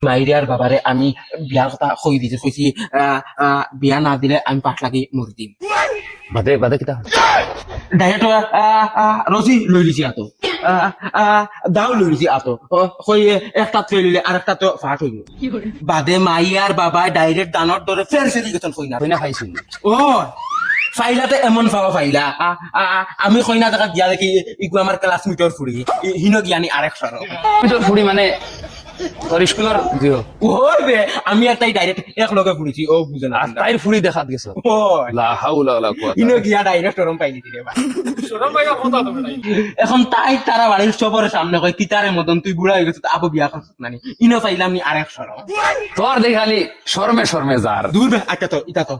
মাইরিয়ার বাবারে আমি বিয়ার কথা কই দিতে কইছি বিয়া না দিলে আমি পাঠ লাগি মর দিম বাদে বাদে কিতা ডাইরেক্ট রসি লই লিছি আতো দাও লই লিছি আতো কই একটা ফেলিলে আর একটা তো ফাট হইল বাদে মাইয়ার বাবা ডাইরেক্ট দানর ধরে ফের ফেরি গেছেন কইনা কইনা খাইছিল ও ফাইলাতে এমন পাওয়া ফাইলা আমি কইনা জায়গা গিয়া দেখি ইগু আমার ক্লাসমেটর ফুড়ি হিনো জ্ঞানী আরেক সর তোর ফুড়ি মানে তোর স্কুলের জিও ওই বে আমি আর তাই ডাইরেক্ট এক লগে ফুড়িছি ও বুঝে না আর তাইর ফুড়ি দেখাত গেছ ও লা হাওলা ওয়ালা কুওয়াতা হিনো গিয়া ডাইরেক্ট শরম পাইনি দিলে বা শরম পাইয়া কথা তো নাই এখন তাই তারা বাড়ির সবার সামনে কই তিতারের মতন তুই বুড়া হয়ে গেছিস আবু বিয়া করছিস নানি ইনো পাইলাম নি আরেক সরম তোর দেখালি শর্মে শর্মে যার দূর বে আচ্ছা তো ইতা তো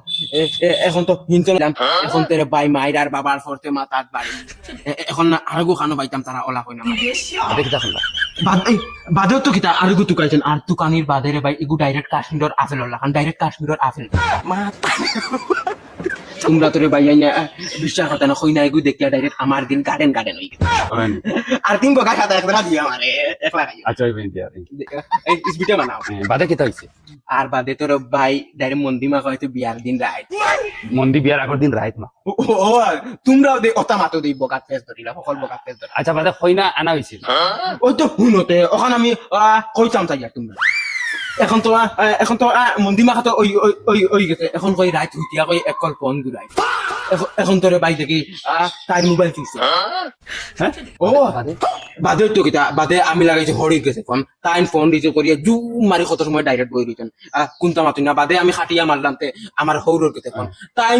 এখন তো হিনচল এখন তেরে বাই মাইর আর বাবার ফরতে মাতাত বাড়ি এখন না আরগো খানো পাইতাম তারা ওলা কই না বাদে কিতা করলা বাদেও তো কিতা আরগো তুকাইছেন আর তুকানির বাদেরে ভাই এগু ডাইরেক্ট কাশ্মীরের আপেল ওলা কারণ ডাইরেক্ট কাশ্মীরের আপেল তোমরা তোরে ভাই আইনা বিশ্বাস করতে না কই না এগু দেখিয়া ডাইরেক্ট আমার দিন গার্ডেন গার্ডেন হই আর তিন বগা খাতা একলা দিয়া আমারে একলা খাই আচ্ছা ওই দিয়া এই ইসবিটা বানাও বাদে কিতা হইছে আর বাদে তোর ভাই ডাইরেক্ট মন্দিমা হয়তো বিয়ার দিন রাইট মন্দি বিয়ার আগর দিন রাইত মা ও তোমরাও দে অতা মাতো দেই বগাত ফেস ধরিলা সকল বগাত ফেস ধরিলা আচ্ছা বাদে কইনা আনা হইছিল ওই তো শুনতে এখন আমি কইতাম চাই তোমরা এখন তো মন্দিমা খাতো ওই ওই ওই গেছে এখন কই রাইট হুতিয়া কই একল ফোন গুলাই এখন তোরে বাই দেখি তার মোবাইল চুইছে হ্যাঁ ও বাদে তো কিতা বাদে আমি লাগাইছি হরি গেছে ফোন তাই ফোন দিতে করিয়া জু মারি কত সময় ডাইরেক্ট বই দিতেন কোনটা মাতুই না বাদে আমি খাটিয়া মারলাম তে আমার হৌরর গেছে ফোন তাই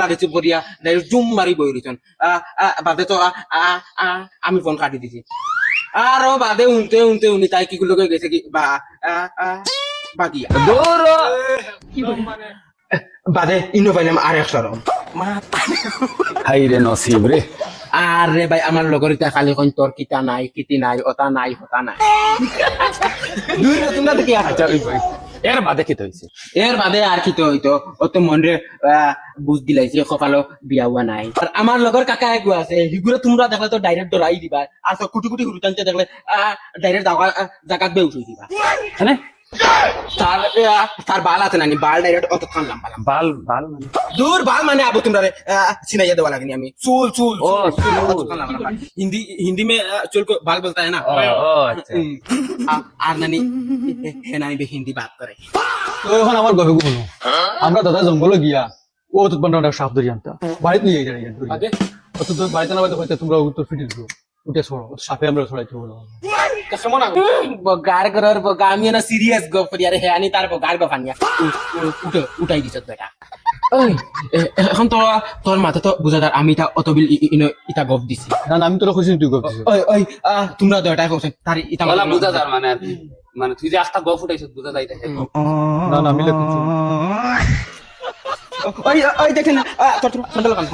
লাগাইছে করিয়া ডাইরেক্ট জুম মারি বই দিতেন বাদে তো আমি ফোন কাটি দিছি আরো বাদে উনতে উনতে উনি তাই কি গুলো গেছে কি বা বাগিয়া দূর বাদে ইনো পাইলাম আর এক সরম হাই রে নসিব রে আর রে ভাই আমার লগর ইতা খালি কইন তোর কিতা নাই কিতি নাই ওটা নাই হতা নাই দুই তোমরা দেখি আচ্ছা ওই ভাই এর বাদে কিতা হইছে এর বাদে আর কি তো হইতো অত মনরে বুঝ দিলাইছে কপালো বিয়া হওয়া নাই আর আমার লগর কাকা একগু আছে হিগুরে তোমরা দেখলে তো ডাইরেক্ট ডরাই দিবা আর তো কুটি কুটি হুরুতানতে দেখলে ডাইরেক্ট জাগাত বে উঠাই দিবা হ্যাঁ তার বাল আছে নানি বাল ডাইরেক্ট অত খান লাম্বা বাল বাল মানে দূর বাল মানে আবু তোমরা सिनाइया देवा लगनी हमें चूल चूल ओ हिंदी हिंदी में चूल को बाल बोलता है ना ओ अच्छा আর নানি হে নানি হিন্দি বাত করে তো এখন আমার গবে বলো আমরা দাদা জঙ্গলে গিয়া ও তো বান্ডা সাপ ধরি আনতা বাড়িতে নিয়ে যাই আগে অত তো বাড়িতে না হয়তো তোমরা উত্তর ফিটিল উঠে ছড়ো সাপে আমরা ছড়াইতে বলো কেমন বগার করার বগা আমি না সিরিয়াস গো করি আরে হে আনি তার বগার গো ফানিয়া উঠাই দিছ বেটা ওই এখন তো তোর মাথা তো বুঝাদার আমি তা অতবিল ইটা গপ দিছি না আমি তোরা খুশি তুই গপ দিছিস ওই ওই তোমরা দয়টাই কইছেন তার ইটা বলা বুঝা যার মানে আর কি মানে তুই যে আস্তা গফ উঠাইছিস বুঝা যাইতা না আমি লেখছি ওই ওই দেখেন তোর সন্ডল কান